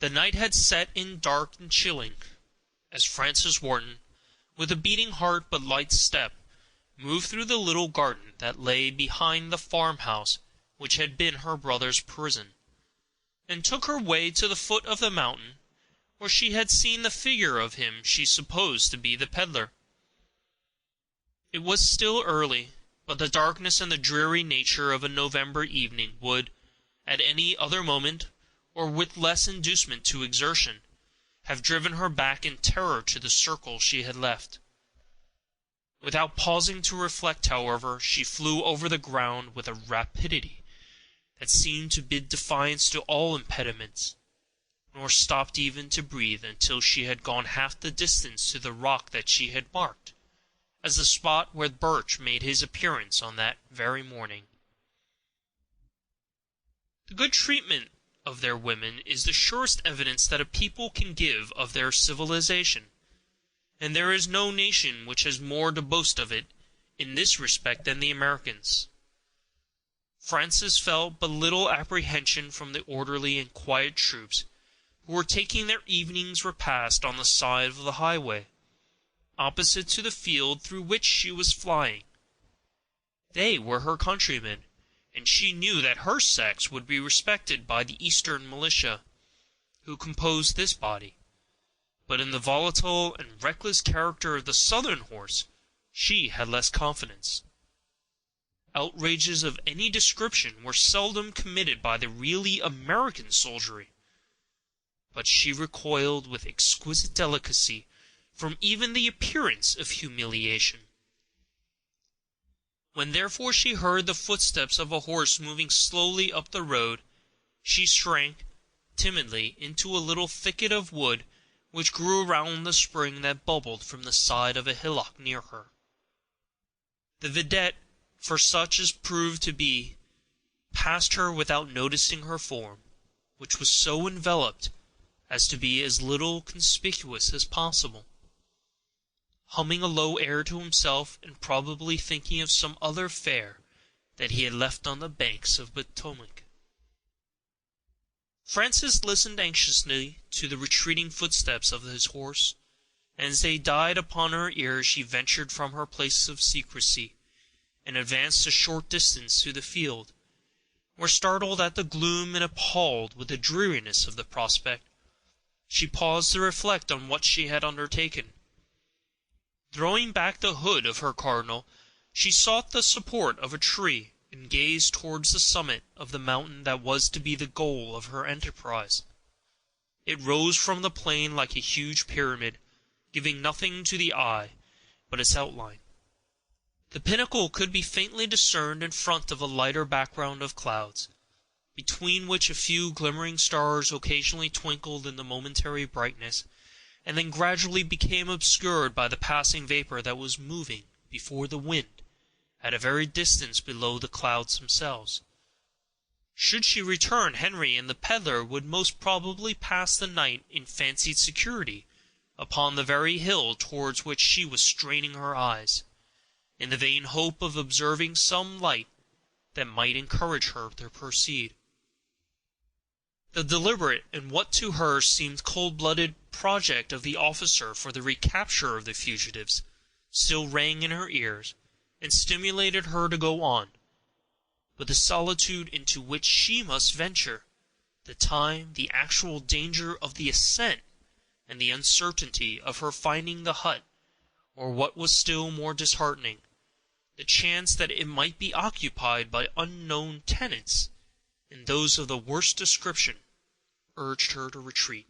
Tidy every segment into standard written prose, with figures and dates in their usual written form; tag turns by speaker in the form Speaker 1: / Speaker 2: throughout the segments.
Speaker 1: The night had set in dark and chilling, as Frances Wharton, with a beating heart but light step, moved through the little garden that lay behind the farmhouse which had been her brother's prison, and took her way to the foot of the mountain, where she had seen the figure of him she supposed to be the peddler. It was still early, but the darkness and the dreary nature of a November evening would, at any other moment, or with less inducement to exertion, have driven her back in terror to the circle she had left. Without pausing to reflect, however, she flew over the ground with a rapidity that seemed to bid defiance to all impediments, nor stopped even to breathe until she had gone half the distance to the rock that she had marked as the spot where Birch made his appearance on that very morning. The good treatment of their women is the surest evidence that a people can give of their civilization, and there is no nation which has more to boast of it in this respect than the Americans. Frances felt but little apprehension from the orderly and quiet troops who were taking their evening's repast on the side of the highway, opposite to the field through which she was flying. They were her countrymen, and she knew that her sex would be respected by the Eastern militia, who composed this body. But in the volatile and reckless character of the Southern horse she had less confidence. Outrages of any description were seldom committed by the really American soldiery, but she recoiled with exquisite delicacy from even the appearance of humiliation. When therefore she heard the footsteps of a horse moving slowly up the road, she shrank timidly into a little thicket of wood which grew around the spring that bubbled from the side of a hillock near her. The vidette, for such it proved to be, passed her without noticing her form, which was so enveloped as to be as little conspicuous as possible, humming a low air to himself, and probably thinking of some other fair that he had left on the banks of Potomac. Frances listened anxiously to the retreating footsteps of his horse, and as they died upon her ear she ventured from her place of secrecy, and advanced a short distance to the field, where, startled at the gloom and appalled with the dreariness of the prospect, she paused to reflect on what she had undertaken. Throwing back the hood of her cardinal, she sought the support of a tree, and gazed towards the summit of the mountain that was to be the goal of her enterprise. It rose from the plain like a huge pyramid, giving nothing to the eye but its outline. The pinnacle could be faintly discerned in front of a lighter background of clouds, between which a few glimmering stars occasionally twinkled in the momentary brightness, and then gradually became obscured by the passing vapor that was moving before the wind at a very distance below the clouds themselves. Should she return, Henry and the peddler would most probably pass the night in fancied security upon the very hill towards which she was straining her eyes, in the vain hope of observing some light that might encourage her to proceed. The deliberate, and what to her seemed cold-blooded, project of the officer for the recapture of the fugitives still rang in her ears, and stimulated her to go on, but the solitude into which she must venture, the time, the actual danger of the ascent, and the uncertainty of her finding the hut, or what was still more disheartening, the chance that it might be occupied by unknown tenants, and those of the worst description, urged her to retreat.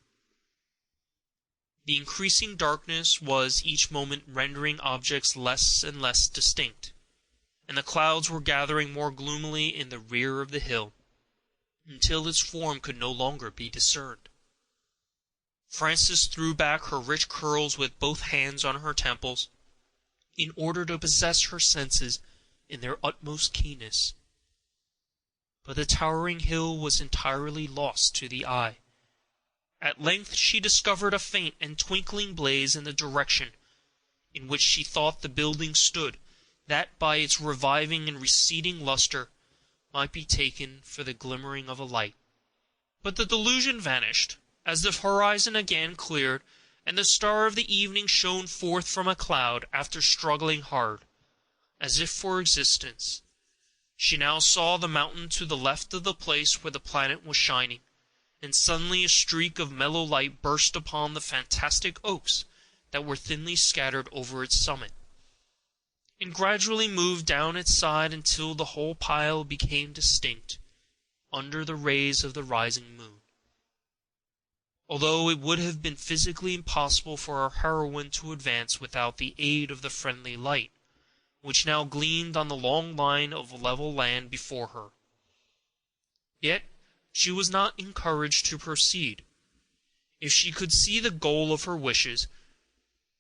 Speaker 1: The increasing darkness was each moment rendering objects less and less distinct, and the clouds were gathering more gloomily in the rear of the hill, until its form could no longer be discerned. Frances threw back her rich curls with both hands on her temples, in order to possess her senses in their utmost keenness. But the towering hill was entirely lost to the eye. At length she discovered a faint and twinkling blaze in the direction in which she thought the building stood, that by its reviving and receding luster might be taken for the glimmering of a light. But the delusion vanished, as the horizon again cleared, and the star of the evening shone forth from a cloud, after struggling hard, as if for existence, she now saw the mountain to the left of the place where the planet was shining, and suddenly a streak of mellow light burst upon the fantastic oaks that were thinly scattered over its summit, and gradually moved down its side until the whole pile became distinct under the rays of the rising moon. Although it would have been physically impossible for our heroine to advance without the aid of the friendly light, which now gleamed on the long line of level land before her, yet she was not encouraged to proceed. If she could see the goal of her wishes,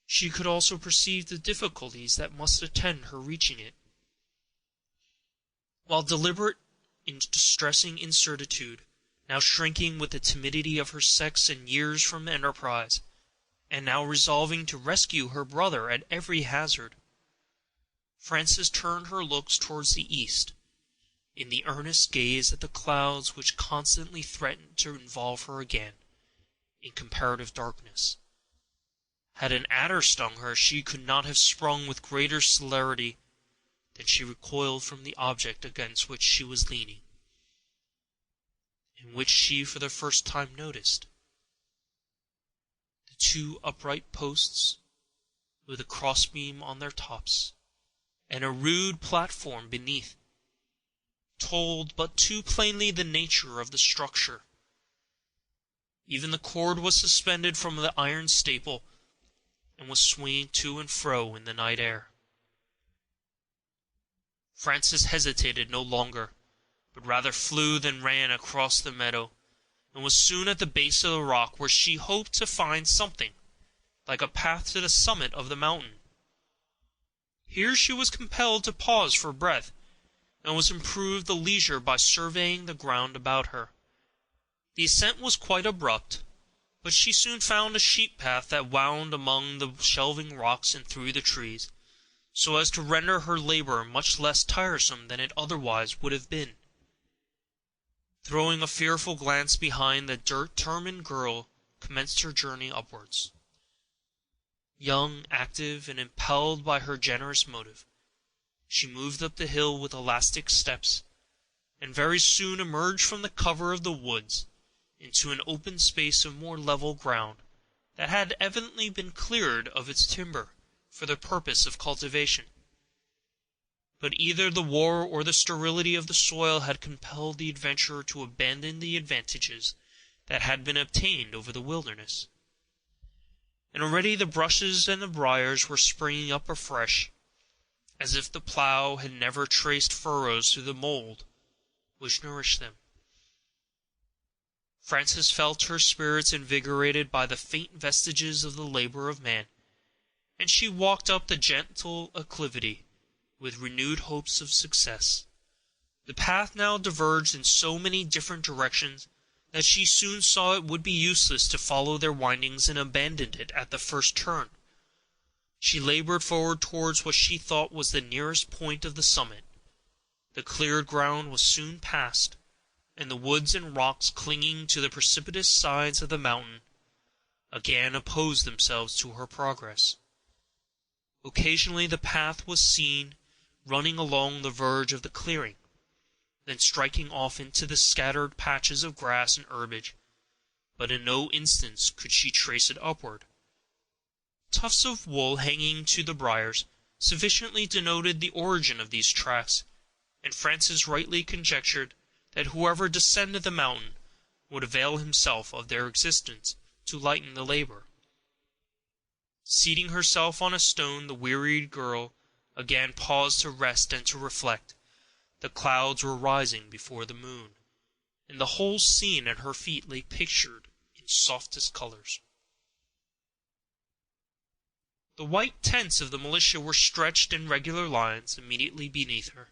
Speaker 1: she could also perceive the difficulties that must attend her reaching it. While deliberate in distressing incertitude, now shrinking with the timidity of her sex and years from enterprise, and now resolving to rescue her brother at every hazard, Frances turned her looks towards the east, in the earnest gaze at the clouds which constantly threatened to involve her again in comparative darkness. Had an adder stung her, she could not have sprung with greater celerity than she recoiled from the object against which she was leaning, and which she for the first time noticed. The two upright posts, with a crossbeam on their tops, and a rude platform beneath, told but too plainly the nature of the structure. Even the cord was suspended from the iron staple, and was swinging to and fro in the night air. Frances hesitated no longer, but rather flew than ran across the meadow, and was soon at the base of the rock, where she hoped to find something like a path to the summit of the mountain. Here she was compelled to pause for breath, and was improved the leisure by surveying the ground about her. The ascent was quite abrupt, but she soon found a sheep path that wound among the shelving rocks and through the trees, so as to render her labor much less tiresome than it otherwise would have been. Throwing a fearful glance behind, the determined girl commenced her journey upwards. Young, active, and impelled by her generous motive, she moved up the hill with elastic steps, and very soon emerged from the cover of the woods into an open space of more level ground, that had evidently been cleared of its timber for the purpose of cultivation. But either the war or the sterility of the soil had compelled the adventurer to abandon the advantages that had been obtained over the wilderness, and already the bushes and the briars were springing up afresh, as if the plough had never traced furrows through the mold which nourished them. Frances felt her spirits invigorated by the faint vestiges of the labor of man, and she walked up the gentle acclivity with renewed hopes of success. The path now diverged in so many different directions that she soon saw it would be useless to follow their windings, and abandoned it at the first turn. She labored forward towards what she thought was the nearest point of the summit. The cleared ground was soon passed, and the woods and rocks clinging to the precipitous sides of the mountain again opposed themselves to her progress. Occasionally the path was seen running along the verge of the clearing, then striking off into the scattered patches of grass and herbage, but in no instance could she trace it upward. Tufts of wool hanging to the briars sufficiently denoted the origin of these tracks, and Frances rightly conjectured that whoever descended the mountain would avail himself of their existence to lighten the labor. Seating herself on a stone, the wearied girl again paused to rest and to reflect. The clouds were rising before the moon, and the whole scene at her feet lay pictured in softest colors. The white tents of the militia were stretched in regular lines immediately beneath her.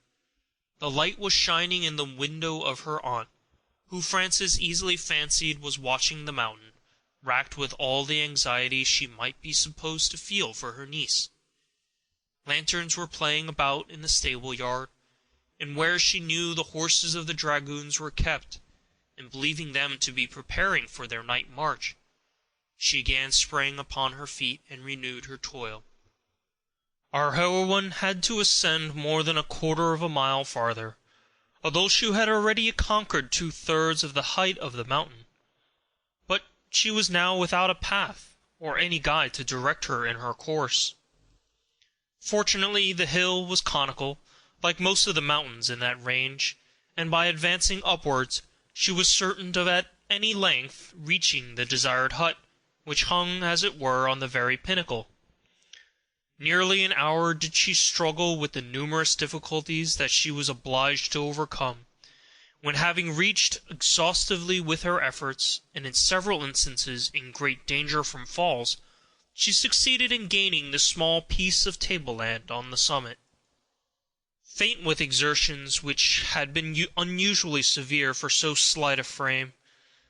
Speaker 1: The light was shining in the window of her aunt, who Frances easily fancied was watching the mountain, racked with all the anxiety she might be supposed to feel for her niece. Lanterns were playing about in the stable yard, and where she knew the horses of the dragoons were kept, and believing them to be preparing for their night march, she again sprang upon her feet and renewed her toil. Our heroine had to ascend more than a quarter of a mile farther, although she had already conquered 2/3 of the height of the mountain. But she was now without a path, or any guide to direct her in her course. Fortunately, the hill was conical, like most of the mountains in that range, and by advancing upwards, she was certain of at any length reaching the desired hut, which hung, as it were, on the very pinnacle. Nearly an hour did she struggle with the numerous difficulties that she was obliged to overcome, when, having reached exhaustively with her efforts, and in several instances in great danger from falls, she succeeded in gaining the small piece of tableland on the summit. Faint with exertions which had been unusually severe for so slight a frame,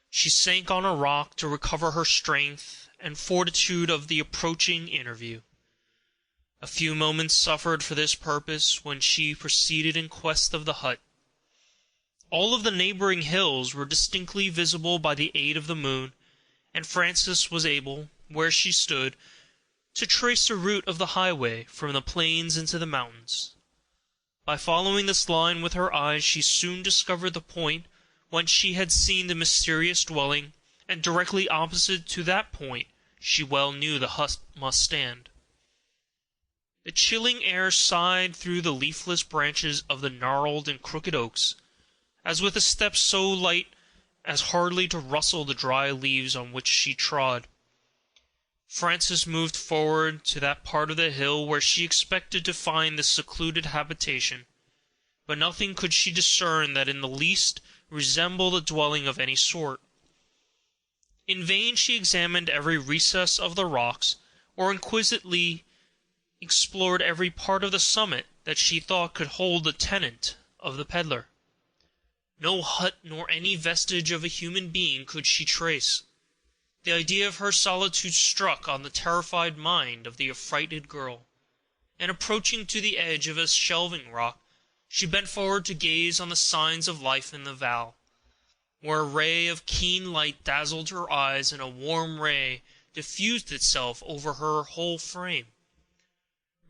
Speaker 1: she sank on a rock to recover her strength and fortitude of the approaching interview. A few moments sufficed for this purpose, when she proceeded in quest of the hut. All of the neighboring hills were distinctly visible by the aid of the moon, and Frances was able, where she stood, to trace the route of the highway from the plains into the mountains. By following this line with her eyes, she soon discovered the point whence she had seen the mysterious dwelling, and directly opposite to that point she well knew the hut must stand. The chilling air sighed through the leafless branches of the gnarled and crooked oaks, as with a step so light as hardly to rustle the dry leaves on which she trod. Frances moved forward to that part of the hill where she expected to find this secluded habitation, but nothing could she discern that in the least resembled a dwelling of any sort. In vain she examined every recess of the rocks, or inquisitively explored every part of the summit that she thought could hold the tenant of the peddler. No hut nor any vestige of a human being could she trace. The idea of her solitude struck on the terrified mind of the affrighted girl, and approaching to the edge of a shelving rock, she bent forward to gaze on the signs of life in the vale, where a ray of keen light dazzled her eyes, and a warm ray diffused itself over her whole frame.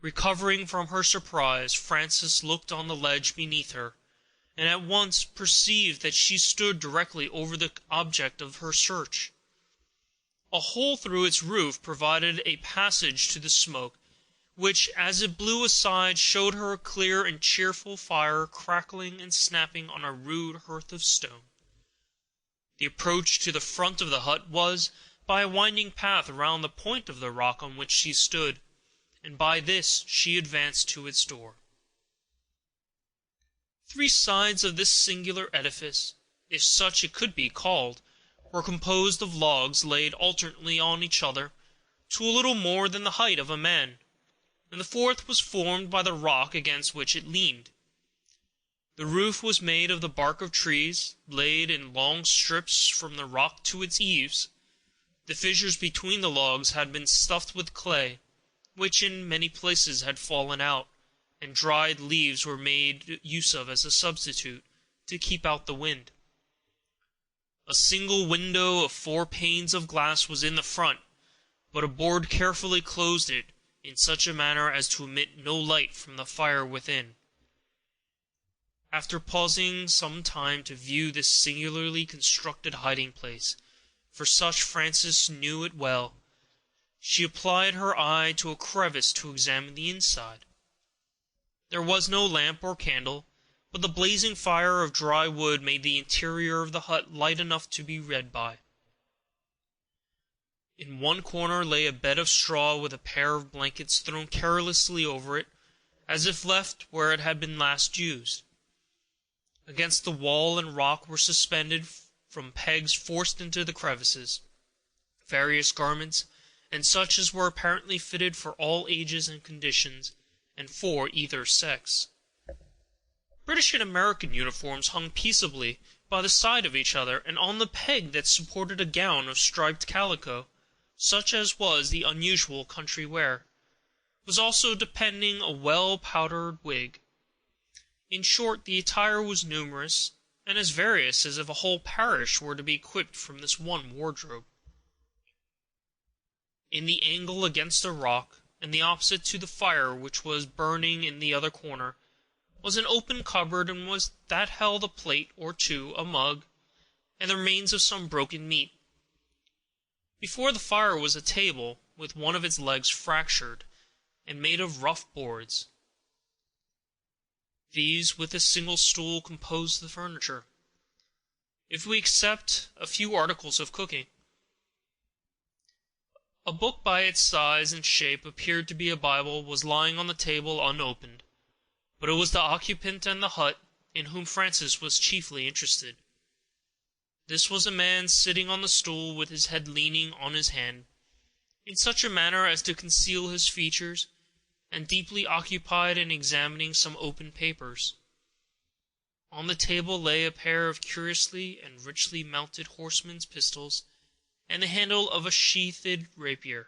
Speaker 1: Recovering from her surprise, Frances looked on the ledge beneath her, and at once perceived that she stood directly over the object of her search. A hole through its roof provided a passage to the smoke, which, as it blew aside, showed her a clear and cheerful fire crackling and snapping on a rude hearth of stone. The approach to the front of the hut was by a winding path around the point of the rock on which she stood, and by this she advanced to its door. 3 sides of this singular edifice, if such it could be called, were composed of logs laid alternately on each other, to a little more than the height of a man, and the fourth was formed by the rock against which it leaned. The roof was made of the bark of trees, laid in long strips from the rock to its eaves. The fissures between the logs had been stuffed with clay, which in many places had fallen out, and dried leaves were made use of as a substitute, to keep out the wind. A single window of 4 panes of glass was in the front, but a board carefully closed it in such a manner as to admit no light from the fire within. After pausing some time to view this singularly constructed hiding-place, for such Frances knew it well, she applied her eye to a crevice to examine the inside. There was no lamp or candle, but the blazing fire of dry wood made the interior of the hut light enough to be read by. In one corner lay a bed of straw with a pair of blankets thrown carelessly over it, as if left where it had been last used. Against the wall and rock were suspended, from pegs forced into the crevices, various garments, and such as were apparently fitted for all ages and conditions, and for either sex. British and American uniforms hung peaceably by the side of each other, and on the peg that supported a gown of striped calico, such as was the unusual country wear, was also depending a well-powdered wig. In short, the attire was numerous, and as various as if a whole parish were to be equipped from this one wardrobe. In the angle against a rock, and the opposite to the fire which was burning in the other corner, was an open cupboard, and was that held a plate or two, a mug, and the remains of some broken meat. Before the fire was a table, with one of its legs fractured, and made of rough boards. These, with a single stool, composed the furniture, if we except a few articles of cooking. A book by its size and shape appeared to be a Bible was lying on the table unopened, but it was the occupant of the hut in whom Frances was chiefly interested. This was a man sitting on the stool with his head leaning on his hand, in such a manner as to conceal his features, and deeply occupied in examining some open papers. On the table lay a pair of curiously and richly mounted horseman's pistols, and the handle of a sheathed rapier,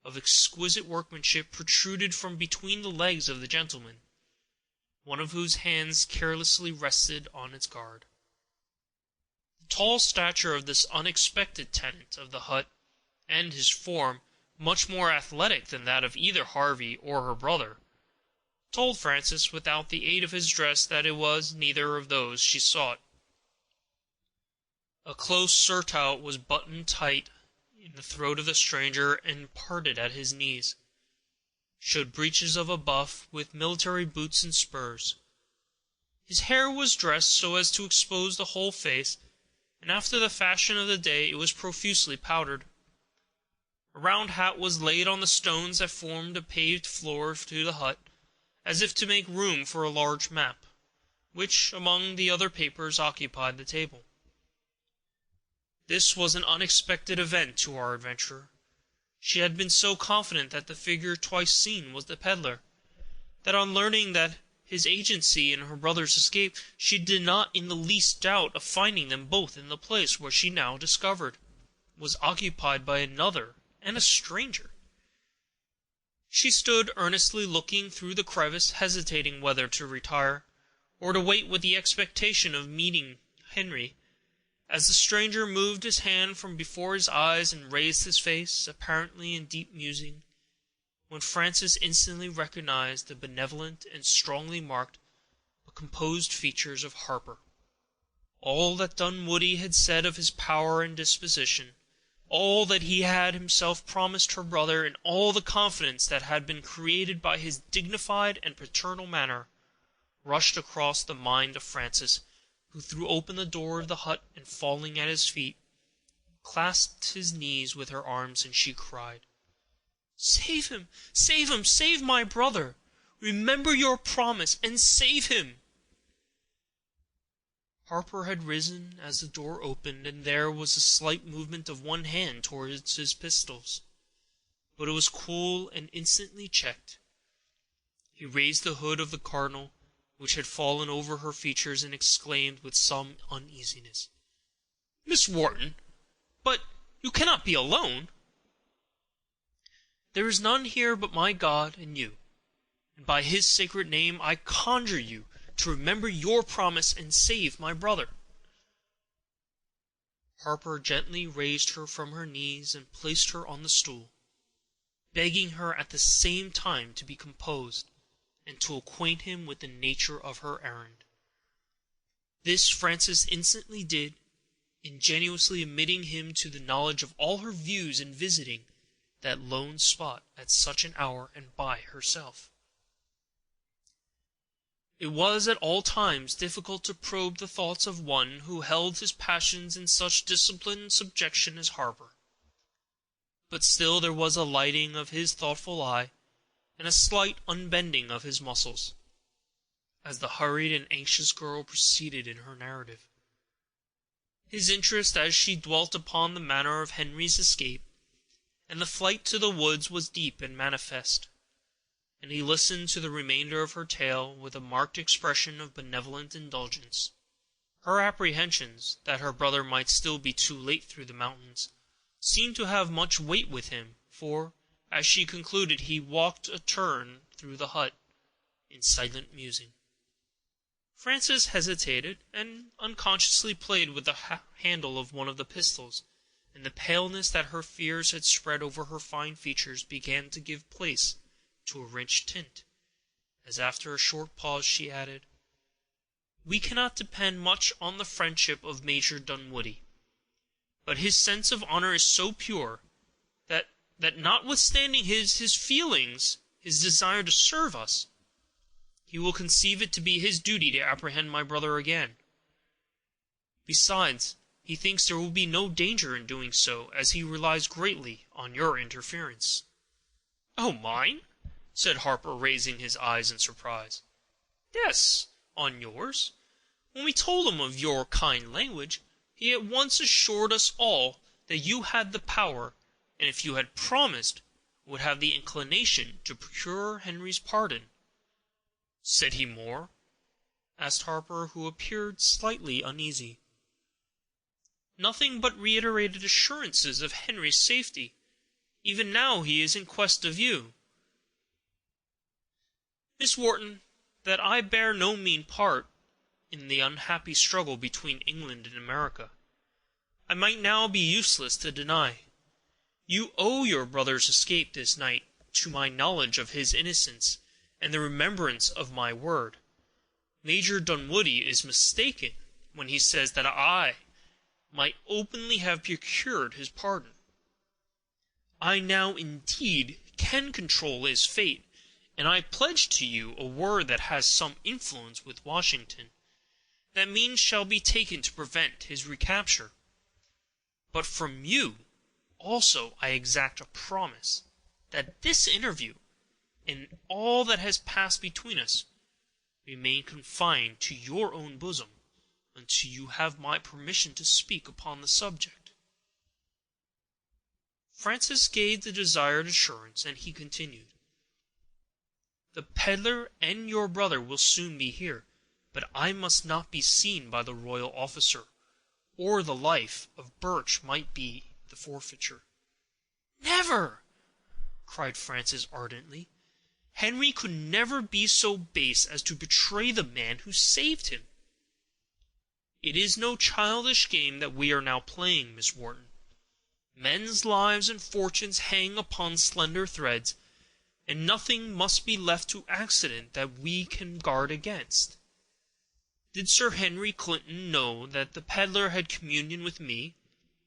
Speaker 1: of exquisite workmanship, protruded from between the legs of the gentleman, one of whose hands carelessly rested on its guard. The tall stature of this unexpected tenant of the hut, and his form, much more athletic than that of either Harvey or her brother, told Frances, without the aid of his dress, that it was neither of those she sought. A close surtout was buttoned tight in the throat of the stranger, and parted at his knees, showed breeches of a buff, with military boots and spurs. His hair was dressed so as to expose the whole face, and after the fashion of the day it was profusely powdered. A round hat was laid on the stones that formed a paved floor to the hut, as if to make room for a large map, which, among the other papers, occupied the table. This was an unexpected event to our adventurer. She had been so confident that the figure twice seen was the peddler, that on learning that his agency in her brother's escape, she did not in the least doubt of finding them both in the place where she now discovered was occupied by another and a stranger. She stood earnestly looking through the crevice, hesitating whether to retire, or to wait with the expectation of meeting Henry, as the stranger moved his hand from before his eyes and raised his face, apparently in deep musing, when Frances instantly recognized the benevolent and strongly marked but composed features of Harper. All that Dunwoodie had said of his power and disposition, all that he had himself promised her brother, and all the confidence that had been created by his dignified and paternal manner, rushed across the mind of Frances, who threw open the door of the hut, and falling at his feet, clasped his knees with her arms, and she cried, "Save him! Save him! Save my brother! Remember your promise, and save him!" Harper had risen as the door opened, and there was a slight movement of one hand towards his pistols, but it was cool and instantly checked. He raised the hood of the cardinal, which had fallen over her features, and exclaimed with some uneasiness, "Miss Wharton! But you cannot be alone!" "There is none here but my God and you, and by his sacred name I conjure you to remember your promise and save my brother." Harper gently raised her from her knees and placed her on the stool, begging her at the same time to be composed, and to acquaint him with the nature of her errand. This Frances instantly did, ingenuously admitting him to the knowledge of all her views in visiting that lone spot at such an hour and by herself. It was at all times difficult to probe the thoughts of one who held his passions in such disciplined subjection as Harper, but still there was a lighting of his thoughtful eye, and a slight unbending of his muscles, as the hurried and anxious girl proceeded in her narrative. His interest, as she dwelt upon the manner of Henry's escape and the flight to the woods, was deep and manifest, and he listened to the remainder of her tale with a marked expression of benevolent indulgence. Her apprehensions that her brother might still be too late through the mountains seemed to have much weight with him, for, as she concluded, he walked a turn through the hut, in silent musing. Frances hesitated, and unconsciously played with the handle of one of the pistols, and the paleness that her fears had spread over her fine features began to give place to a rich tint, as after a short pause she added, "We cannot depend much on the friendship of Major Dunwoodie, but his sense of honor is so pure, that notwithstanding his feelings, his desire to serve us, he will conceive it to be his duty to apprehend my brother again. Besides, he thinks there will be no danger in doing so, as he relies greatly on your interference." "Oh, mine?" said Harper, raising his eyes in surprise. "Yes, on yours. When we told him of your kind language, he at once assured us all that you had the power, and if you had promised, would have the inclination to procure Henry's pardon." "Said he more?" asked Harper, who appeared slightly uneasy. "Nothing but reiterated assurances of Henry's safety. Even now he is in quest of you. Miss Wharton, that I bear no mean part in the unhappy struggle between England and America, I might now be useless to deny. You owe your brother's escape this night to my knowledge of his innocence and the remembrance of my word. Major Dunwoodie is mistaken when he says that I might openly have procured his pardon. I now, indeed, can control his fate, and I pledge to you a word that has some influence with Washington, that means shall be taken to prevent his recapture. But from you also I exact a promise that this interview, and all that has passed between us, remain confined to your own bosom, until you have my permission to speak upon the subject." Frances gave the desired assurance, and he continued, "The peddler and your brother will soon be here, but I must not be seen by the royal officer, or the life of Birch might be the forfeiture." "Never!" cried Frances ardently. "Henry could never be so base as to betray the man who saved him." "It is no childish game that we are now playing, Miss Wharton. Men's lives and fortunes hang upon slender threads, and nothing must be left to accident that we can guard against. Did Sir Henry Clinton know that the peddler had communion with me,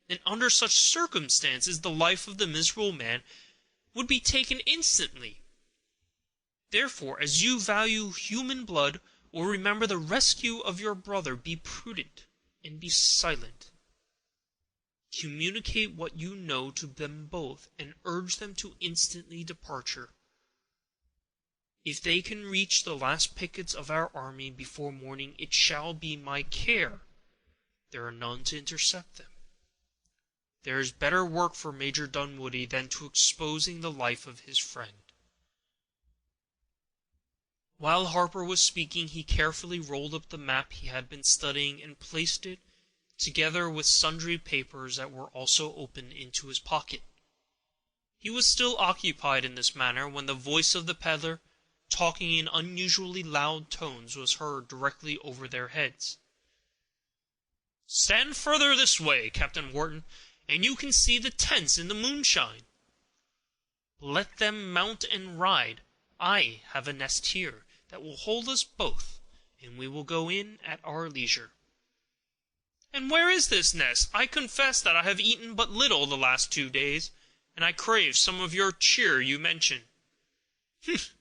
Speaker 1: and under such circumstances the life of the miserable man would be taken instantly. Therefore, as you value human blood, or remember the rescue of your brother, be prudent and be silent. Communicate what you know to them both, and urge them to instantly departure. If they can reach the last pickets of our army before morning, it shall be my care there are none to intercept them. There is better work for Major Dunwoodie than to exposing the life of his friend." While Harper was speaking, he carefully rolled up the map he had been studying, and placed it, together with sundry papers that were also open, into his pocket. He was still occupied in this manner when the voice of the peddler, talking in unusually loud tones, was heard directly over their heads. "Stand further this way, Captain Wharton, and you can see the tents in the moonshine. Let them mount and ride. I have a nest here that will hold us both, and we will go in at our leisure." "And where is this nest? I confess that I have eaten but little the last 2 days, and I crave some of your cheer you mention." "Humph!"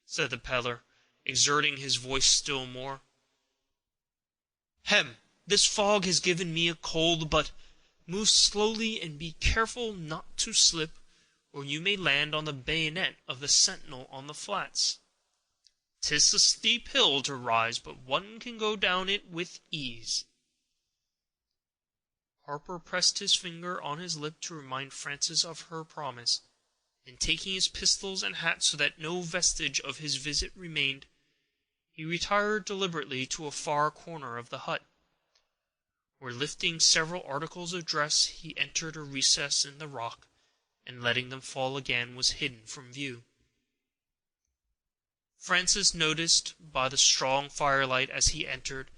Speaker 1: said the peddler, exerting his voice still more. "Hem! This fog has given me a cold, but move slowly, and be careful not to slip, or you may land on the bayonet of the sentinel on the flats. 'Tis a steep hill to rise, but one can go down it with ease." Harper pressed his finger on his lip to remind Frances of her promise, and taking his pistols and hat so that no vestige of his visit remained, he retired deliberately to a far corner of the hut, where, lifting several articles of dress, he entered a recess in the rock, and letting them fall again, was hidden from view. Frances noticed by the strong firelight as he entered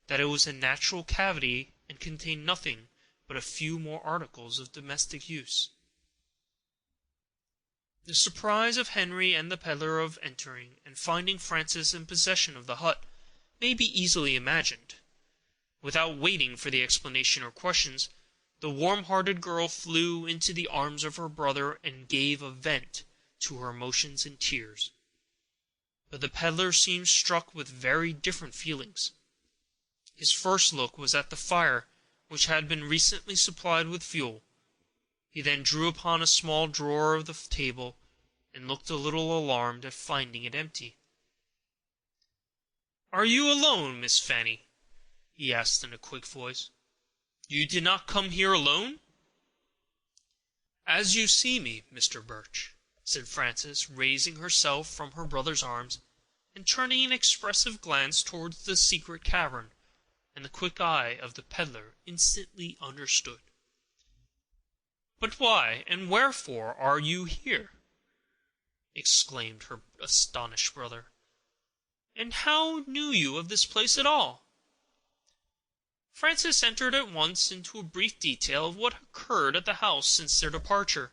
Speaker 1: that it was a natural cavity and contained nothing but a few more articles of domestic use. The surprise of Henry and the peddler of entering and finding Frances in possession of the hut may be easily imagined. Without waiting for the explanation or questions, the warm-hearted girl flew into the arms of her brother and gave a vent to her emotions in tears. But the peddler seemed struck with very different feelings. His first look was at the fire, which had been recently supplied with fuel. He then drew upon a small drawer of the table, and looked a little alarmed at finding it empty. "Are you alone, Miss Fanny?" he asked in a quick voice. "You did not come here alone?" "As you see me, Mr. Birch," said Frances, raising herself from her brother's arms, and turning an expressive glance towards the secret cavern, and the quick eye of the peddler instantly understood. "But why and wherefore are you here?" exclaimed her astonished brother. "And how knew you of this place at all?" Frances entered at once into a brief detail of what had occurred at the house since their departure,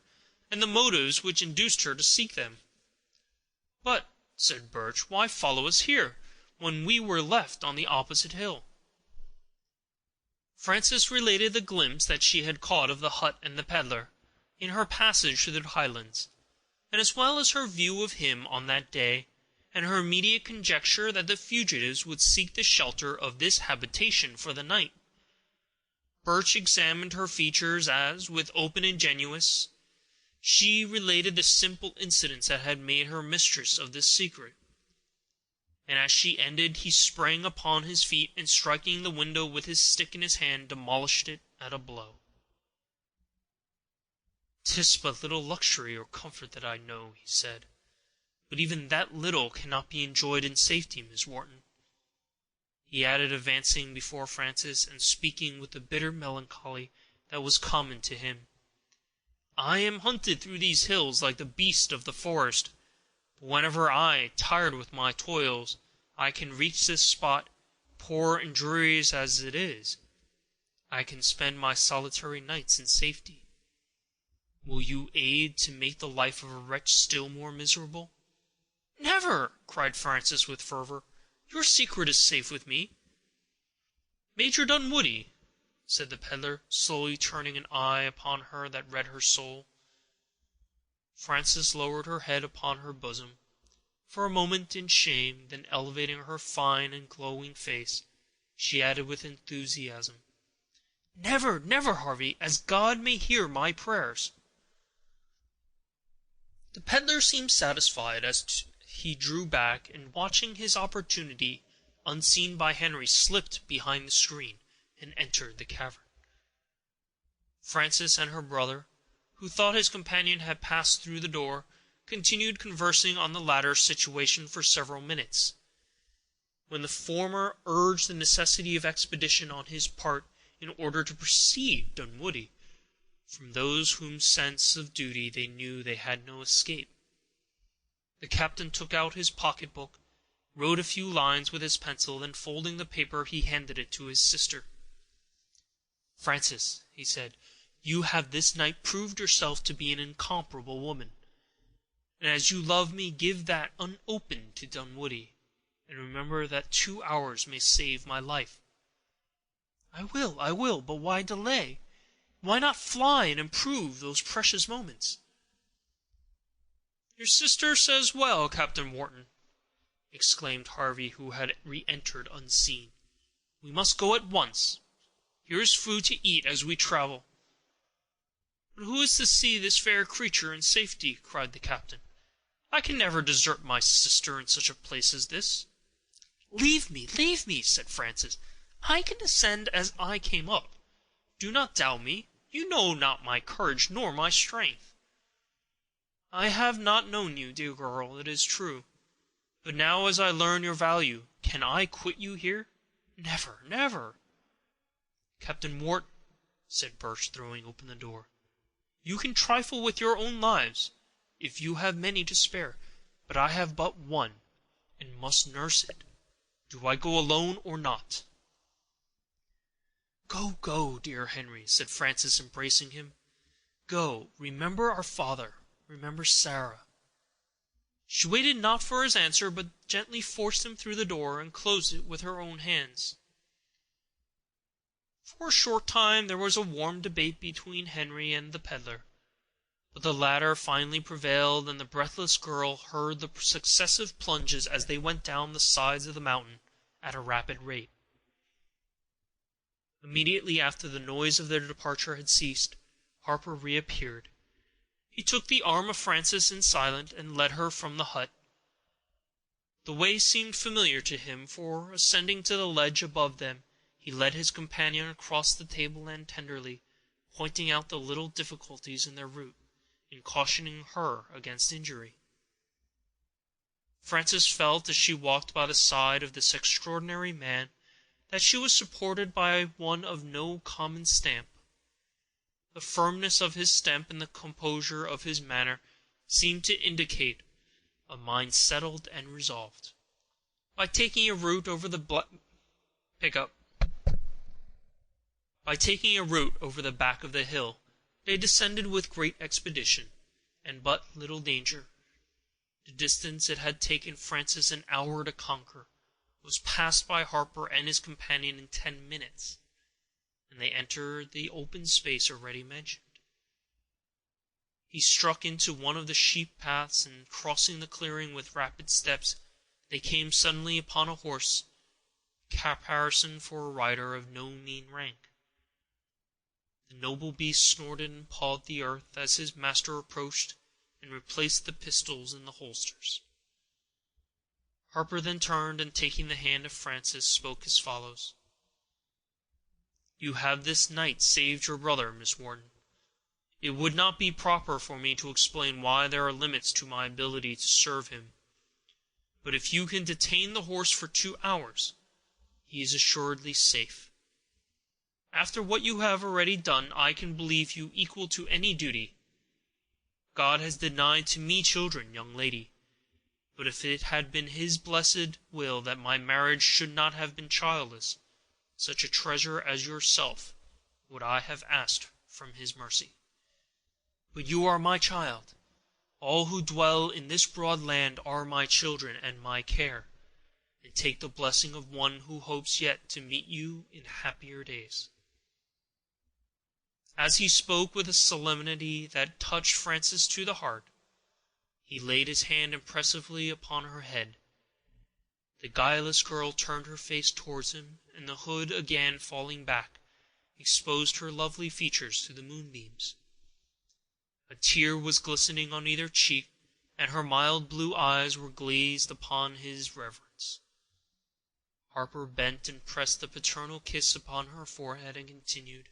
Speaker 1: and the motives which induced her to seek them. "But," said Birch, "why follow us here, when we were left on the opposite hill?" Frances related the glimpse that she had caught of the hut and the peddler, in her passage through the Highlands, and as well as her view of him on that day, and her immediate conjecture that the fugitives would seek the shelter of this habitation for the night. Birch examined her features as, with open ingenuousness, she related the simple incidents that had made her mistress of this secret; and as she ended, he sprang upon his feet, and striking the window with his stick in his hand, demolished it at a blow. "'Tis but little luxury or comfort that I know," he said, "but even that little cannot be enjoyed in safety, Miss Wharton," he added, advancing before Frances, and speaking with the bitter melancholy that was common to him. "I am hunted through these hills like the beast of the forest, but whenever I, tired with my toils, I can reach this spot, poor and dreary as it is, I can spend my solitary nights in safety. Will you aid to make the life of a wretch still more miserable?" "Never!" cried Frances with fervor. "Your secret is safe with me." "Major Dunwoodie," said the peddler, slowly turning an eye upon her that read her soul. Frances lowered her head upon her bosom, for a moment in shame, then elevating her fine and glowing face, she added with enthusiasm, "Never, never, Harvey, as God may hear my prayers!" The peddler seemed satisfied as he drew back, and, watching his opportunity, unseen by Henry, slipped behind the screen, and entered the cavern. Frances and her brother, who thought his companion had passed through the door, continued conversing on the latter's situation for several minutes, when the former urged the necessity of expedition on his part in order to precede Dunwoodie, from those whose sense of duty they knew they had no escape. The captain took out his pocket-book, wrote a few lines with his pencil, then folding the paper, he handed it to his sister. "Frances," he said, "you have this night proved yourself to be an incomparable woman, and as you love me, give that unopened to Dunwoodie, and remember that 2 hours may save my life." I will, but why delay? Why not fly and improve those precious moments?" "Your sister says well, Captain Wharton," exclaimed Harvey, who had re-entered unseen. "We must go at once. Here is food to eat as we travel." "But who is to see this fair creature in safety?" cried the captain. "I can never desert my sister in such a place as this." Leave me," said Frances. "I can descend as I came up. Do not doubt me. You know not my courage nor my strength." "I have not known you, dear girl, it is true; but now, as I learn your value, can I quit you here? Never, never!" "Captain Wharton," said Birch, throwing open the door, "you can trifle with your own lives, if you have many to spare, but I have but one, and must nurse it. Do I go alone or not?" "Go, go, dear Henry," said Frances, embracing him. "Go. Remember our father. Remember Sarah." She waited not for his answer, but gently forced him through the door, and closed it with her own hands. For a short time there was a warm debate between Henry and the peddler, but the latter finally prevailed, and the breathless girl heard the successive plunges as they went down the sides of the mountain at a rapid rate. Immediately after the noise of their departure had ceased, Harper reappeared. He took the arm of Frances in silence, and led her from the hut. The way seemed familiar to him, for, ascending to the ledge above them, he led his companion across the tableland tenderly, pointing out the little difficulties in their route, and cautioning her against injury. Frances felt, as she walked by the side of this extraordinary man, that she was supported by one of no common stamp. The firmness of his step and the composure of his manner seemed to indicate a mind settled and resolved. By taking a route over the back of the hill, they descended with great expedition, and but little danger. The distance it had taken Frances an hour to conquer was passed by Harper and his companion in 10 minutes, and they entered the open space already mentioned. He struck into one of the sheep paths, and, crossing the clearing with rapid steps, they came suddenly upon a horse, caparisoned for a rider of no mean rank. The noble beast snorted and pawed the earth as his master approached, and replaced the pistols in the holsters. Harper then turned, and taking the hand of Frances, spoke as follows: "You have this night saved your brother, Miss Wharton. It would not be proper for me to explain why there are limits to my ability to serve him, but if you can detain the horse for 2 hours, he is assuredly safe. After what you have already done, I can believe you equal to any duty. God has denied to me children, young lady, but if it had been his blessed will that my marriage should not have been childless, such a treasure as yourself would I have asked from his mercy. But you are my child. All who dwell in this broad land are my children and my care, and take the blessing of one who hopes yet to meet you in happier days." As he spoke with a solemnity that touched Frances to the heart, he laid his hand impressively upon her head. The guileless girl turned her face towards him, and the hood again falling back, exposed her lovely features to the moonbeams. A tear was glistening on either cheek, and her mild blue eyes were glazed upon his reverence. Harper bent and pressed the paternal kiss upon her forehead, and continued,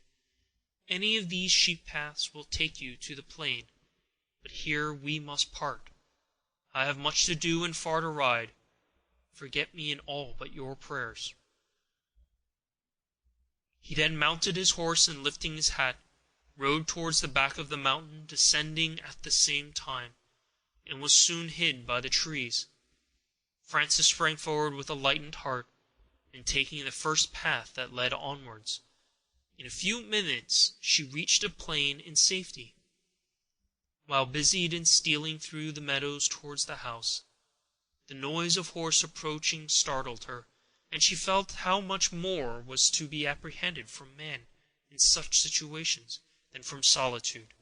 Speaker 1: "Any of these sheep paths will take you to the plain, but here we must part. I have much to do and far to ride. Forget me in all but your prayers." He then mounted his horse, and lifting his hat, rode towards the back of the mountain, descending at the same time, and was soon hid by the trees. Frances sprang forward with a lightened heart, and taking the first path that led onwards, in a few minutes she reached the plain in safety. While busied in stealing through the meadows towards the house, the noise of horse approaching startled her, and she felt how much more was to be apprehended from man in such situations than from solitude.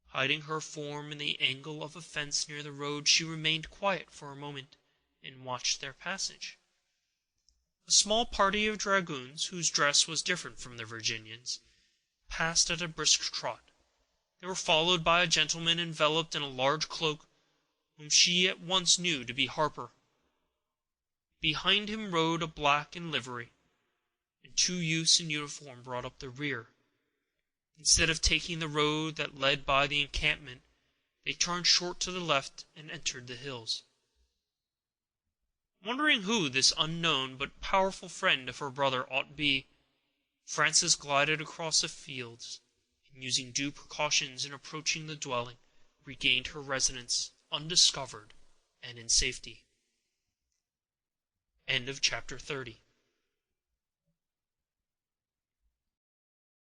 Speaker 1: Hiding her form in the angle of a fence near the road, she remained quiet for a moment, and watched their passage. A small party of dragoons, whose dress was different from the Virginians, passed at a brisk trot. They were followed by a gentleman enveloped in a large cloak, whom she at once knew to be Harper. Behind him rode a black in livery, and 2 youths in uniform brought up the rear. Instead of taking the road that led by the encampment, they turned short to the left and entered the hills. Wondering who this unknown but powerful friend of her brother ought to be, Frances glided across the fields, and, using due precautions in approaching the dwelling, regained her residence undiscovered and in safety. Chapter 30.